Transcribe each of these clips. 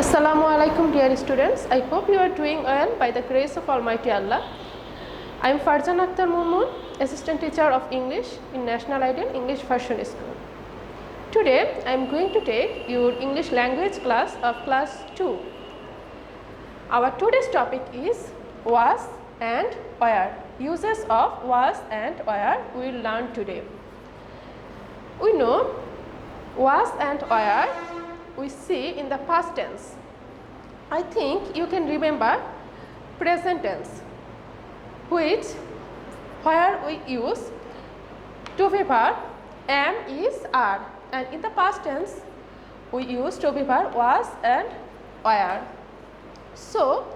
Assalamu alaikum dear students. I hope you are doing well by the grace of Almighty Allah. I am Farzan Akhtar Momun, Assistant Teacher of English in National Ideal English Version School. Today I am going to take your English language class of class 2. Our today's topic is was and where. Uses of was and where we will learn today. We know was and where we see in the past tense. I think you can remember present tense, where we use to be verb am, is, are, and in the past tense we use to be verb was and where. So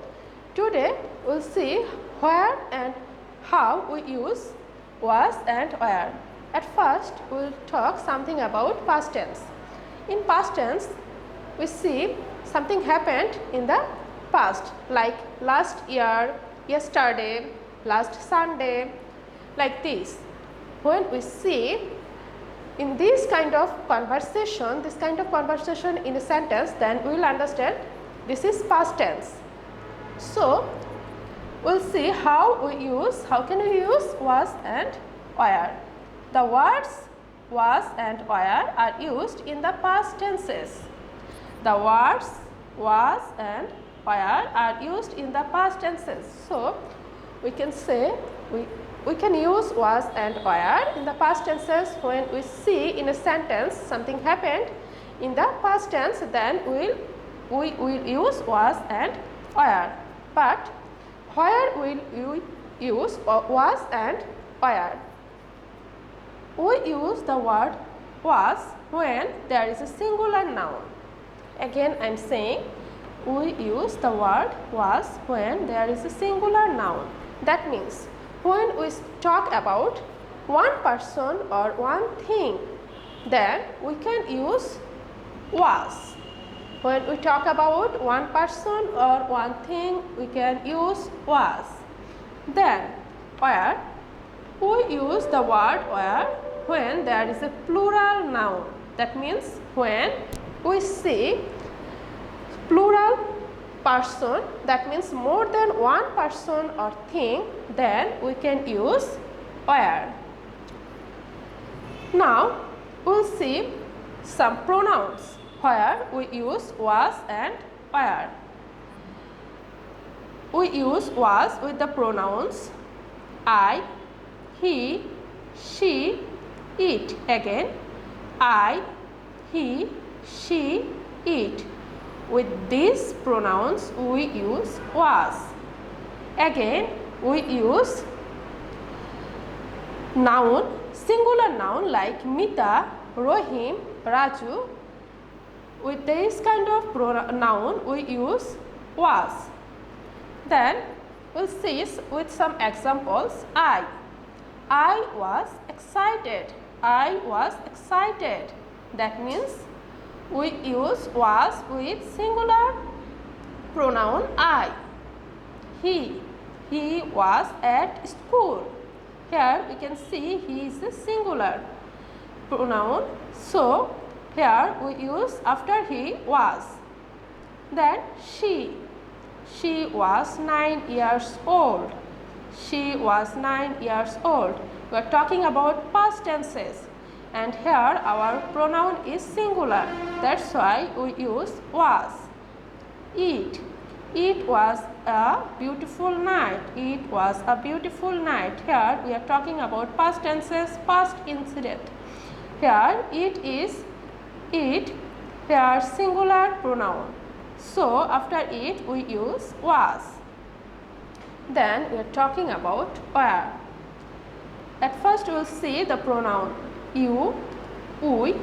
today we will see where and how we use was and where. At first we will talk something about past tense. In past tense we see something happened in the past, like last year, yesterday, last Sunday, like this. When we see in this kind of conversation in a sentence, then we will understand this is past tense. So we will see how can we use was and where. The words was and where are used in the past tenses. The words was and where are used in the past tenses. So we can say we can use was and where in the past tenses when we see in a sentence something happened in the past tense, then we will use was and where. But where will you use was and where? We use the word was when there is a singular noun. Again I am saying we use the word was when there is a singular noun. That means when we talk about one person or one thing, then we can use was. When we talk about one person or one thing, we can use was. Then where? We use the word where when there is a plural noun. That means when we see plural person, that means more than one person or thing, then we can use where. Now we will see some pronouns where we use was and where. We use was with the pronouns I, he, she, it. Again I, he, she, it. With these pronouns we use was. Again we use noun, singular noun like Mita, Rohim, Raju. With this kind of noun we use was. Then we will see with some examples. I was excited. I was excited. That means we use was with singular pronoun I. He was at school. Here we can see he is a singular pronoun. So here we use after he was. Then she was 9 years old. She was 9 years old. We are talking about past tenses. And here our pronoun is singular. That's why we use was. It was a beautiful night. It was a beautiful night. Here we are talking about past tenses, past incident. Here it is it, here singular pronoun. So after it we use was. Then we are talking about where. At first we will see the pronoun you, we,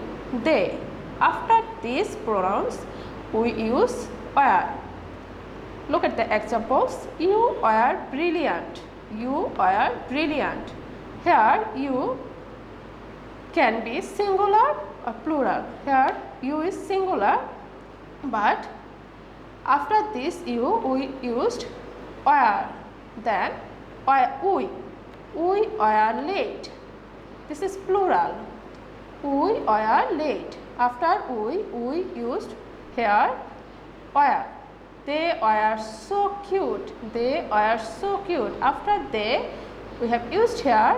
they. After these pronouns we use where. Look at the examples. You were brilliant. You were brilliant. Here you can be singular or plural. Here you is singular, but after this you we used were. Then we were late. This is plural. We were late. After we used here were. They were so cute. They were so cute. After they, we have used here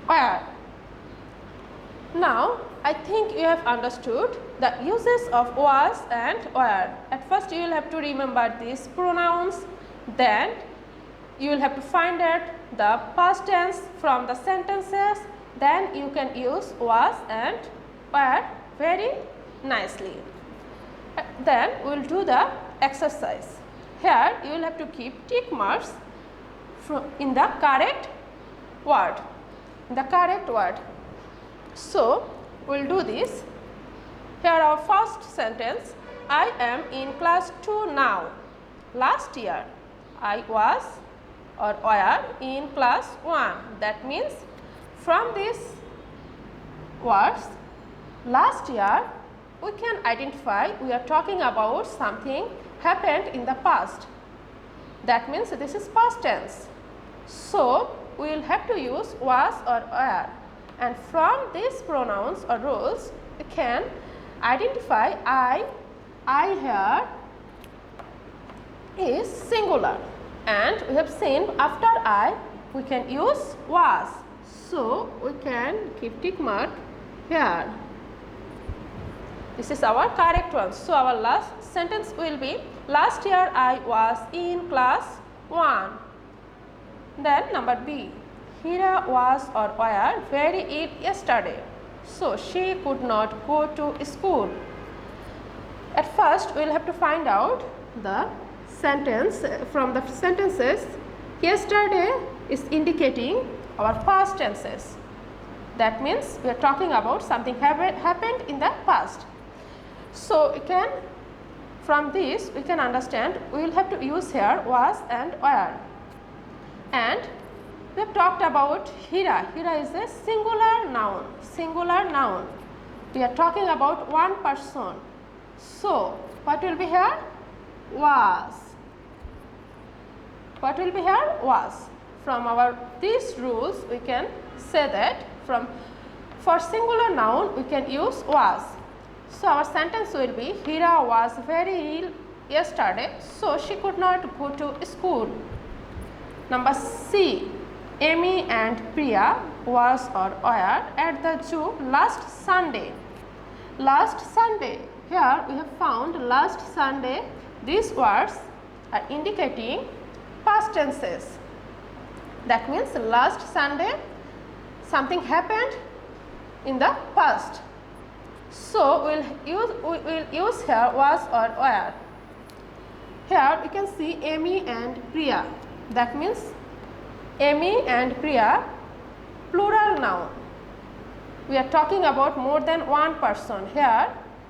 were. Now, I think you have understood the uses of was and were. At first, you will have to remember these pronouns. Then, you will have to find out the past tense from the sentences. Then, you can use was and were very nicely. Then, we will do the exercise. Here, you will have to keep tick marks in the correct word. In the correct word. So, we will do this. Here our first sentence, I am in class 2 now. Last year, I was or were in class 1. That means from these words, last year, we can identify we are talking about something happened in the past. That means this is past tense. So, we will have to use was or were. And from these pronouns or rules, we can identify I here is singular. And we have seen after I, we can use was. So, we can keep tick mark here. This is our correct one. So, our last sentence will be, last year I was in class 1. Then number B, Hira was or were very ill yesterday. So, she could not go to school. At first, we will have to find out the sentence from the sentences. Yesterday is indicating our past tenses. That means we are talking about something happened in the past. So, we can, from this we can understand we will have to use here was and were. And we have talked about Hira. Hira is a singular noun. Singular noun. We are talking about one person. So, what will be here? Was. What will be here? Was. From our these rules, we can say that for singular noun, we can use was. So, our sentence will be, Hira was very ill yesterday, so she could not go to school. Number C, Amy and Priya was or were at the zoo last Sunday. Last Sunday. Here we have found last Sunday. These words are indicating past tenses. That means last Sunday something happened in the past. So, we will use here was or were. Here we can see Amy and Priya. That means Amy and Priya, plural noun. We are talking about more than one person. Here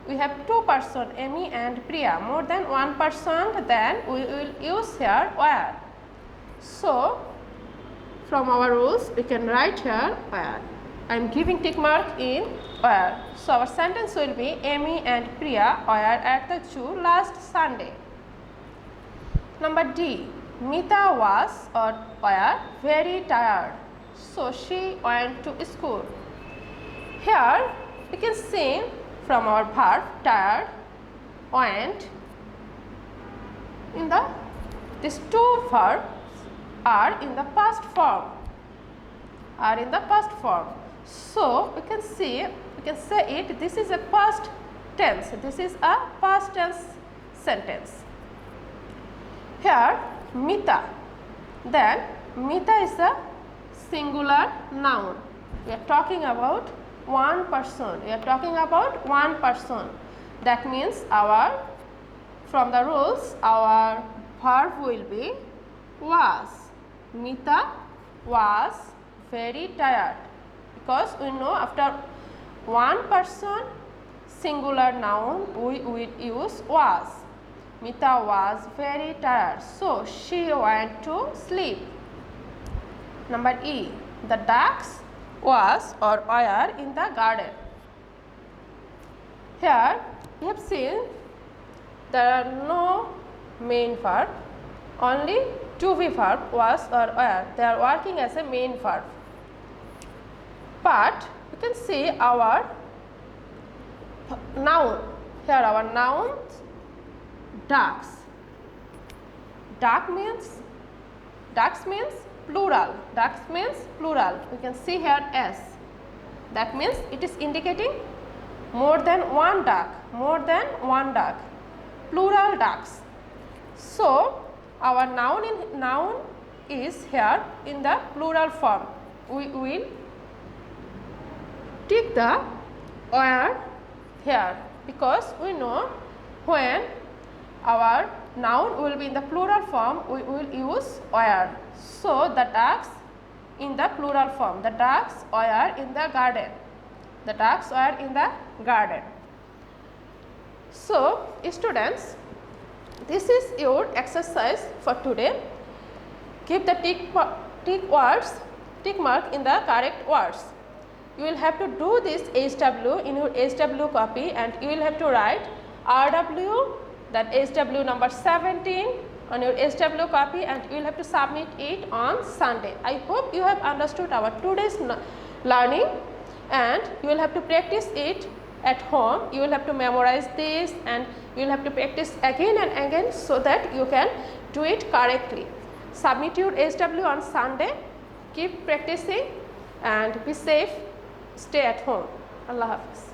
we have two persons, Amy and Priya. More than one person, then we will use here were. So, from our rules, we can write here were. I am giving tick mark in were. So, our sentence will be, Amy and Priya were at the zoo last Sunday. Number D, Mita was or were very tired. So, she went to school. Here, we can see from our verb tired, went, in the these two verbs are in the past form. So, we can say it, this is a past tense. This is a past tense sentence. Here, Mita. Then, Mita is a singular noun. We are talking about one person. That means from the rules, our verb will be was. Mita was very tired, because we know after one person singular noun we will use was. Mita was very tired, so she went to sleep. Number E, the ducks was or were in the garden. Here we have seen there are no main verb, only to be verb was or were. They are working as a main verb. But you can see our noun. Here our nouns ducks. Ducks means plural. Ducks means plural. We can see here S. That means it is indicating more than one duck. More than one duck. Plural ducks. So our noun is here in the plural form. We will take the where here, because we know when our noun will be in the plural form, we will use where. So the ducks in the plural form, the ducks were in the garden. The ducks were in the garden. So students, this is your exercise for today. Keep the tick mark in the correct words. You will have to do this HW in your HW copy, and you will have to write RW, that HW number 17 on your HW copy, and you will have to submit it on Sunday. I hope you have understood our today's learning, and you will have to practice it at home. You will have to memorize this, and you will have to practice again and again so that you can do it correctly. Submit your HW on Sunday. Keep practicing and be safe. Stay at home. Allah Hafiz.